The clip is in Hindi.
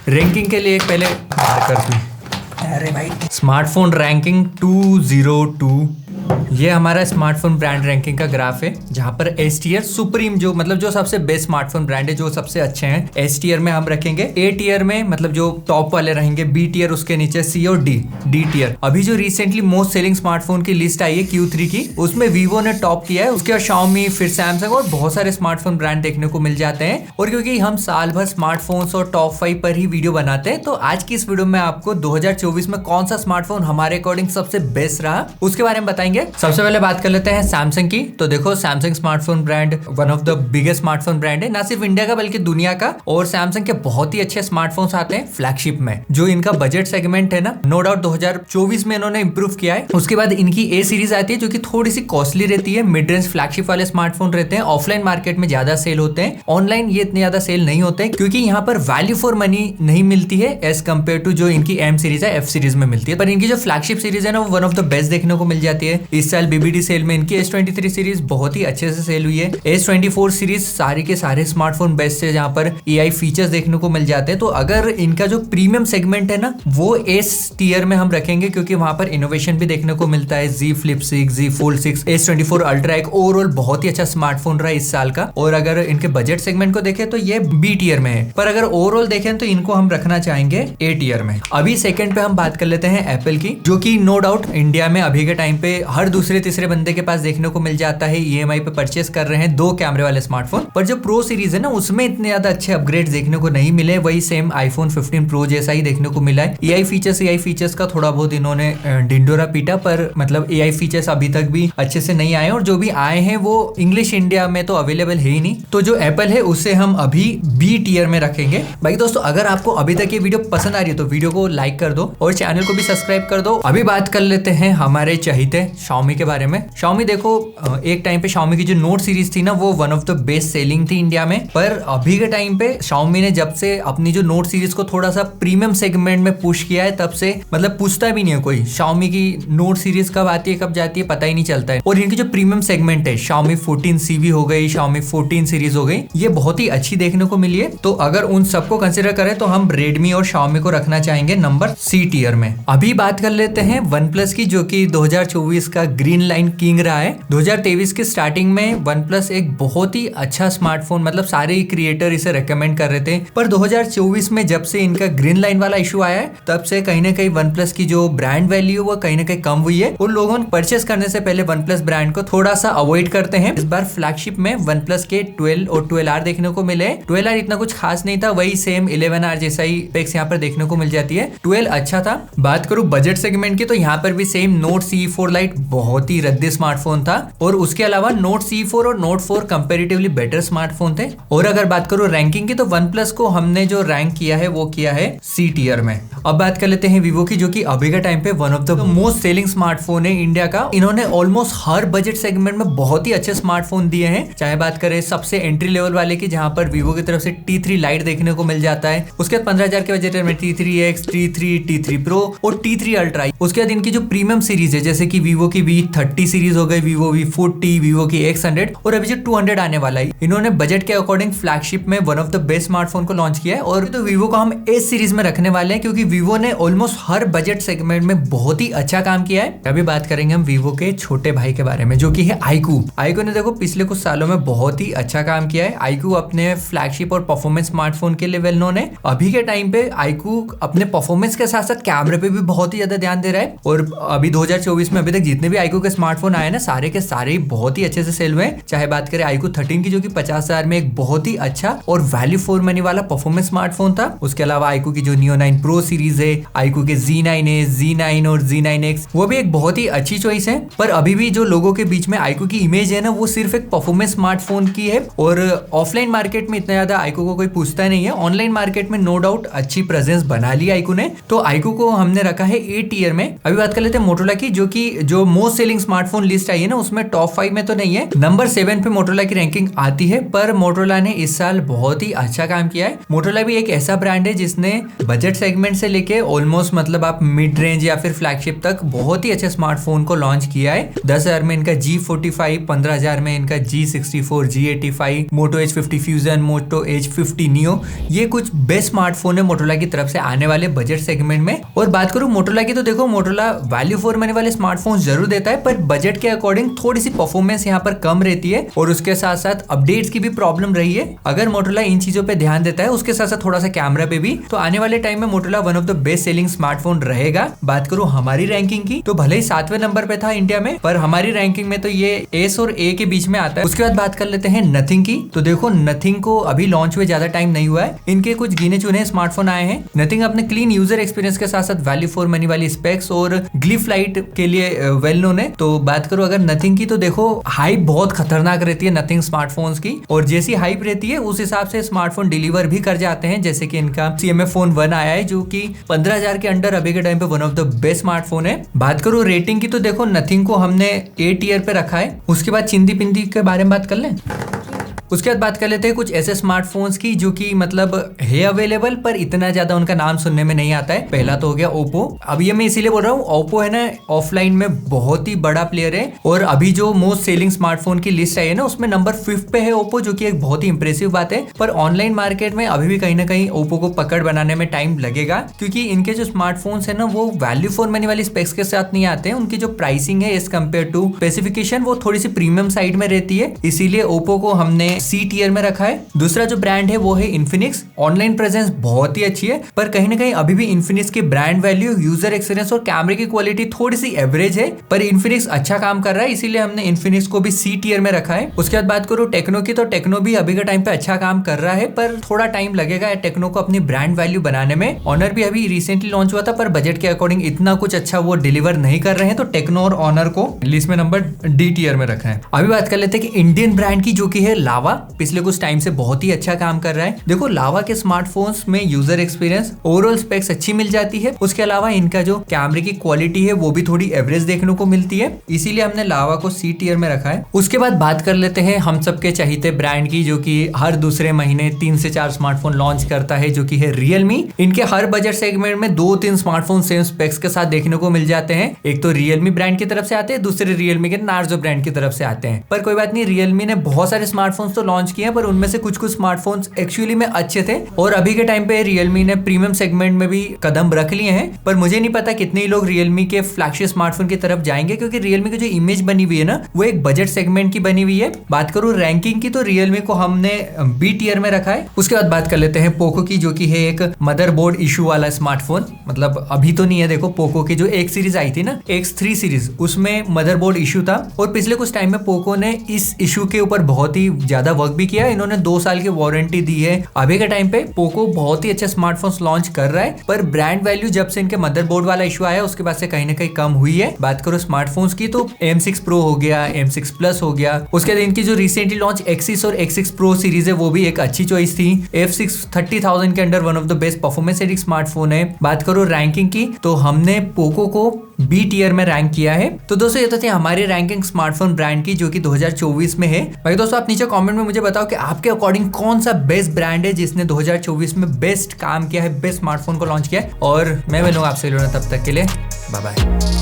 रैंकिंग के लिए एक पहले कर दूं। अरे भाई, स्मार्टफोन रैंकिंग 202, ये हमारा स्मार्टफोन ब्रांड रैंकिंग का ग्राफ है, जहां पर एस टीयर सुप्रीम जो मतलब जो सबसे बेस्ट स्मार्टफोन ब्रांड है, जो सबसे अच्छे हैं, एस टीयर में हम रखेंगे। ए टीयर में मतलब जो टॉप वाले रहेंगे, बी टीयर उसके नीचे सी और डी टीयर। अभी जो रिसेंटली मोस्ट सेलिंग स्मार्टफोन की लिस्ट आई है Q3 की, उसमें वीवो ने टॉप किया है, उसके बाद Xiaomi, फिर सैमसंग और बहुत सारे स्मार्टफोन ब्रांड देखने को मिल जाते हैं। और क्योंकि हम साल भर स्मार्टफोन्स और टॉप 5 पर ही वीडियो बनाते हैं, तो आज की इस वीडियो में आपको 2024 में कौन सा स्मार्टफोन हमारे अकॉर्डिंग सबसे बेस्ट रहा उसके बारे में बताएंगे। सबसे पहले बात कर लेते हैं सैमसंग की। तो देखो, Samsung smartphone brand one of the biggest smartphone brand है, ना सिर्फ इंडिया का बल्कि दुनिया का। और सैमसंग के बहुत ही अच्छे स्मार्टफोन्स आते हैं फ्लैगशिप में। जो इनका बजट सेगमेंट है ना, नो डाउट 2024 में इन्होंने इंप्रूव किया है। उसके बाद इनकी ए सीरीज आती है, जो कि थोड़ी सी कॉस्टली रहती है। मिड रेंज फ्लैगशिप वाले स्मार्टफोन रहते हैं, ऑफलाइन मार्केट में ज्यादा सेल होते हैं, ऑनलाइन ये इतने ज्यादा सेल नहीं होते हैं, क्योंकि यहाँ पर वैल्यू फॉर मनी नहीं मिलती है एज कम्पेयर टू जो इनकी एम सीरीज है, एफ सीरीज में मिलती है। पर इनकी जो फ्लैगशिप सीरीज है ना, वो वन ऑफ द बेस्ट देखने को मिल जाती है। इस साल बीबीडी सेल में इनकी S23 सीरीज बहुत ही अच्छे से सेल हुई है। S24 सीरीज सारे के सारे स्मार्टफोन बेस्ट है, जहां पर AI फीचर्स देखने को मिल जाते हैं। तो अगर इनका जो प्रीमियम सेगमेंट है ना, वो एस टीयर में हम रखेंगे, क्योंकि वहां पर इनोवेशन भी देखने को मिलता है। Z Flip 6, Z Fold 6, S24 ultra एक ओवरऑल बहुत ही अच्छा स्मार्टफोन रहा इस साल का। और अगर इनके बजट सेगमेंट को देखें तो ये बी टीयर में है, पर अगर ओवरऑल देखें तो इनको हम रखना चाहेंगे ए टीयर में। अभी सेकंड पे हम बात कर लेते हैं एप्पल की, जो कि नो डाउट इंडिया में अभी के टाइम पे हर दूसरे तीसरे बंदे के पास देखने को मिल जाता है। EMI पे परचेस कर रहे हैं 2 कैमरे वाले स्मार्टफोन। पर जो प्रो सीरीज है ना, उसमें इतने ज्यादा अच्छे अपग्रेड देखने को नहीं मिले। वही सेम iPhone 15 Pro जैसा ही देखने को मिला है। AI फीचर्स का थोड़ा बहुत इन्होंने डिंडोरा पीटा, पर मतलब AI फीचर्स अभी तक भी अच्छे से नहीं आए, और जो भी आए हैं वो इंग्लिश इंडिया में तो अवेलेबल है ही नहीं। तो जो एप्पल है उसे हम अभी बी टीयर में रखेंगे। भाई दोस्तों, अगर आपको अभी तक ये वीडियो पसंद आ रही है तो वीडियो को लाइक कर दो और चैनल को भी सब्सक्राइब कर दो। अभी बात कर लेते हैं हमारे चहीते Xiaomi के बारे में। Xiaomi देखो, एक टाइम पे Xiaomi की जो नोट सीरीज थी ना, वो one of the best selling थी इंडिया में। पर अभी के टाइम पे Xiaomi ने जब से अपनी जो नोट सीरीज को थोड़ा सा प्रीमियम सेगमेंट में पुश किया है, तब से मतलब पूछता भी नहीं है कोई Xiaomi की नोट सीरीज कब आती है कब जाती है, पता ही नहीं चलता है। और इनकी जो प्रीमियम सेगमेंट है, Xiaomi 14 CV हो गई, Xiaomi 14 सीरीज हो गई, ये बहुत ही अच्छी देखने को मिली है। तो अगर उन सबको कंसिडर करें तो हम Redmi और Xiaomi को रखना चाहेंगे नंबर सी टीयर में। अभी बात कर लेते हैं OnePlus की, जो कि 2024 का ग्रीन लाइन किंग रहा है। 2023 के स्टार्टिंग में OnePlus एक बहुत ही अच्छा स्मार्टफोन, मतलब सारे ही क्रिएटर इसे रेकमेंड कर रहे थे। पर 2024 में जब से इनका ग्रीन लाइन वाला इशू आया है, तब से कहीं ना कहीं OnePlus की जो ब्रांड वैल्यू वो कहीं ना कहीं कम हुई है, और लोगों परचेस करने से पहले OnePlus ब्रांड को थोड़ा सा अवॉइड करते हैं। इस बार फ्लैगशिप में OnePlus के 12 और 12R देखने को मिले। 12R इतना कुछ खास नहीं था, वही सेम 11R जैसा ही पेक्स यहाँ पर देखने को मिल जाती है। 12 अच्छा था। बात करूं बजट सेगमेंट की, तो यहाँ पर भी सेम Note CE4 Lite बहुत ही रद्दी स्मार्टफोन था, और उसके अलावा Note CE4 और Note 4 कंपैरेटिवली बेटर स्मार्टफोन थे। और अगर बात करूं रैंकिंग की, तो OnePlus को हमने जो रैंक किया है वो किया है सी टीयर में। अब बात कर लेते हैं Vivo की, जो कि अभी के टाइम पे one of the most selling smartphone है इंडिया का। इन्होंने ऑलमोस्ट हर बजट सेगमेंट में बहुत ही अच्छे स्मार्टफोन दिए हैं। चाहे बात करें सबसे एंट्री लेवल वाले की, जहां पर Vivo की तरफ से T3 Lite देखने को मिल जाता है। उसके बाद 15,000 के बजट में T3X, T3, T3 Pro और T3 Ultra। उसके बाद इनकी जो प्रीमियम सीरीज है, जैसे कि Vivo की V30 सीरीज हो गई, Vivo V40, Vivo की X100, और अभी जो 200 आने वाला है। इन्होंने बजट के अकॉर्डिंग फ्लैगशिप में one of the best smartphone को लॉन्च किया है। और तो Vivo को हम एस सीरीज में रखने वाले हैं, क्योंकि Vivo ने ऑलमोस्ट हर बजट सेगमेंट में बहुत ही अच्छा काम किया है। अभी बात करेंगे हम Vivo के छोटे भाई के बारे में, जो कि है iQOO ने देखो पिछले कुछ सालों में बहुत ही अच्छा काम किया है। iQOO अपने फ्लैगशिप और परफॉर्मेंस स्मार्टफोन के लिए वेल नोन है। अभी के टाइम पे iQOO अपने परफॉर्मेंस के साथ साथ कैमरे पे भी बहुत ही ज्यादा ध्यान दे रहा है। और अभी 2024 में अभी तक जितने भी iQOO के स्मार्टफोन आए ना, सारे के सारे बहुत ही अच्छे से सेल हुए हैं। चाहे बात करें iQOO 13 की, जो कि 50,000 में एक बहुत ही अच्छा और वैल्यू फॉर मनी वाला परफॉर्मेंस स्मार्टफोन था। उसके अलावा iQOO की जो Neo 9 Pro सीरीज है, iQOO के Z9 है, Z9 और Z9X, वो भी एक बहुत ही अच्छी चॉइस है। पर अभी भी जो लोगों के बीच में iQOO की इमेज है ना, वो सिर्फ एक परफॉर्मेंस स्मार्टफोन की है। और ऑफलाइन मार्केट में इतना ज्यादा iQOO को कोई पूछता नहीं है। ऑनलाइन मार्केट में नो डाउट अच्छी प्रेजेंस बना ली iQOO ने, तो iQOO को हमने रखा है ए टीयर में। अभी बात कर लेते हैं मोटोरोला की, जो कि जो मोस्ट सेलिंग स्मार्टफोन लिस्ट आई है ना, उसमें टॉप 5 में तो नहीं है, नंबर 7 पे मोटोरोला की रैंकिंग आती है। पर मोटोरोला ने इस साल बहुत ही अच्छा काम किया है। मोटोरोला भी एक ऐसा ब्रांड है जिसने बजट सेगमेंट से लेके ऑलमोस्ट मतलब आप मिड रेंज या फिर फ्लैगशिप तक बहुत ही अच्छे स्मार्टफोन को लॉन्च किया है। 10,000 में इनका G45, 15,000 में इनका G64, G85, मोटो H50 फ्यूजन, मोटो H50 नियो, ये कुछ बेस्ट स्मार्टफोन है मोटोरोला की तरफ से आने वाले बजट सेगमेंट में। और बात करूं मोटोरोला की तो देखो मोटोरोला वैल्यू फॉर मनी वाले स्मार्टफोन जरूर देता है, पर बजट के अकॉर्डिंग थोड़ी सी परफॉर्मेंस यहाँ पर कम रहती है और उसके साथ साथ अपडेट्स की भी प्रॉब्लम रही है। अगर मोटोरोला इन चीजों पे ध्यान देता है, उसके साथ साथ थोड़ा सा कैमरा पे भी, तो आने वाले टाइम में Motorola one of the best selling smartphone रहेगा। बात करूं हमारी रैंकिंग की तो भले ही 7वें नंबर पे था इंडिया में, पर हमारी रैंकिंग में तो ये एस और ए के बीच में आता है। उसके बाद बात कर लेते हैं नथिंग की। तो देखो नथिंग को अभी लॉन्च हुए ज्यादा टाइम नहीं हुआ है, इनके कुछ गिने चुने स्मार्टफोन आए हैं। नथिंग अपने क्लीन यूजर एक्सपीरियंस के साथ साथ वैल्यू फॉर मनी वाली स्पेक्स और ग्लिफ लाइट के लिए वेल नोन है। तो बात करो अगर नथिंग की तो देखो हाइप बहुत खतरनाक रहती है नथिंग स्मार्टफोन्स की, और जैसी हाइप रहती है उस हिसाब से स्मार्टफोन डिलीवर भी कर जाते हैं। जैसे कि इनका CMF फोन 1 आया है जो कि 15,000 के अंडर अभी के टाइम पे one of the best smartphone है। बात करो रेटिंग की तो देखो नथिंग को हमने A टियर पे रखा है। उसके बाद चिंदी पिंदी के बारे में बात कर लें। उसके बाद बात कर लेते हैं कुछ ऐसे स्मार्टफोन्स की जो कि मतलब है अवेलेबल पर इतना ज्यादा उनका नाम सुनने में नहीं आता है। पहला तो हो गया ओप्पो। अब ये मैं इसीलिए बोल रहा हूँ, ओप्पो है ना ऑफलाइन में बहुत ही बड़ा प्लेयर है, और अभी जो मोस्ट सेलिंग स्मार्टफोन की लिस्ट आई है ना उसमें नंबर 5 पे है ओप्पो, जो कि एक बहुत ही इंप्रेसिव बात है। पर ऑनलाइन मार्केट में अभी भी कहीं ना कहीं ओप्पो को पकड़ बनाने में टाइम लगेगा, क्योंकि इनके जो स्मार्टफोन्स है ना वो वैल्यू फॉर मनी वाली स्पेक्स के साथ नहीं आते हैं। उनकी जो प्राइसिंग है एज कम्पेयर टू स्पेसिफिकेशन वो थोड़ी सी प्रीमियम साइड में रहती है, इसीलिए ओप्पो को हमने C टियर में रखा है। दूसरा जो ब्रांड है वो है इन्फिनिक्स। ऑनलाइन प्रेजेंस बहुत ही अच्छी है, पर कहीं ना कहीं अभी भी इन्फिनिक्स की ब्रांड वैल्यू, यूजर एक्सपीरियंस और कैमरे की क्वालिटी थोड़ी सी एवरेज है, पर इन्फिनिक्स अच्छा काम कर रहा है, इसीलिए हमने इन्फिनिक्स को भी C टियर में रखा है। उसके बाद बात करूं टेक्नो की, तो टेक्नो भी अभी के टाइम पे अच्छा काम कर रहा है, पर थोड़ा टाइम लगेगा टेक्नो को अपनी ब्रांड वैल्यू बनाने में। ऑनर भी अभी रिसेंटली लॉन्च हुआ था, पर बजट के अकॉर्डिंग इतना कुछ अच्छा वो डिलीवर नहीं कर रहे हैं, तो टेक्नो और ऑनर को लिस्ट में नंबर D टियर में रखा है। अभी बात कर लेते हैं कि इंडियन ब्रांड की जो कि है लावा, पिछले कुछ टाइम से बहुत ही अच्छा काम कर रहा है। देखो लावा के स्मार्टफोन्स में यूजर एक्सपीरियंस, ओवरऑल स्पेक्स अच्छी मिल जाती है। उसके अलावा इनका जो कैमरे की क्वालिटी है वो भी थोड़ी एवरेज देखने को मिलती है, इसीलिए हमने लावा को C टियर में रखा है। उसके बाद बात कर लेते हैं हम सबके चहीते ब्रांड की, जो कि हर दूसरे महीने 3 से 4 स्मार्टफोन लॉन्च करता है, जो कि है रियलमी। इनके हर बजट सेगमेंट में 2-3 स्मार्टफोन सेम स्पेक्स के साथ देखने को मिल जाते हैं। एक तो रियलमी ब्रांड की तरफ से आते हैं, दूसरे रियलमी के नार्जो ब्रांड की तरफ से आते हैं। पर कोई बात नहीं, रियलमी ने बहुत सारे स्मार्टफोन्स तो लॉन्च किए हैं, पर उनमें से कुछ स्मार्टफोन्स एक्चुअली में अच्छे थे, और अभी के टाइम पे रियलमी ने प्रीमियम सेगमेंट में भी कदम रख लिए हैं। पर मुझे नहीं पता कितने ही लोग रियलमी के फ्लैगशिप स्मार्टफोन की तरफ जाएंगे, क्योंकि रियलमी की जो इमेज बनी हुई है ना वो एक बजट सेगमेंट की बनी हुई है। बात करूं रैंकिंग की, तो रियलमी को हमने B टियर में रखा है। उसके बाद बात कर लेते हैं पोको की, जो कि है एक मदरबोर्ड इशू वाला स्मार्टफोन। मतलब अभी तो नहीं है, देखो पोको की जो एक सीरीज आई थी ना X3 सीरीज, उसमें मदरबोर्ड इशू था, और पिछले कुछ टाइम में पोको ने इस इशू के ऊपर बहुत ही ज्यादा वर्क भी किया। इन्होंने 2 साल की वारंटी दी है। अभी के टाइम पे पोको बहुत ही अच्छे स्मार्टफोन्स लॉन्च कर रहा है, पर ब्रांड वैल्यू जब से इनके मदरबोर्ड वाला इशू आया उसके बाद से कहीं ना कहीं कम हुई है। बात करो स्मार्टफोन्स की, तो M6 Pro हो गया, M6 Plus हो गया। उसके बाद इनकी जो रिसेंटली लॉन्च X6 और X6 Pro सीरीज है वो भी एक अच्छी चॉइस थी। F6 30,000 के under one of the best performance edict smartphone है। बात करो रैंकिंग की, तो हमने पोको को B टियर में रैंक किया है। तो दोस्तों ये तो थी हमारी रैंकिंग स्मार्टफोन ब्रांड की, जो कि 2024 में है। बाकी दोस्तों आप नीचे कमेंट में मुझे बताओ कि आपके अकॉर्डिंग कौन सा बेस्ट ब्रांड है जिसने 2024 में बेस्ट काम किया है, बेस्ट स्मार्टफोन को लॉन्च किया है। और मैं मिलूंगा आपसे तब तक के लिए, बाय बाय।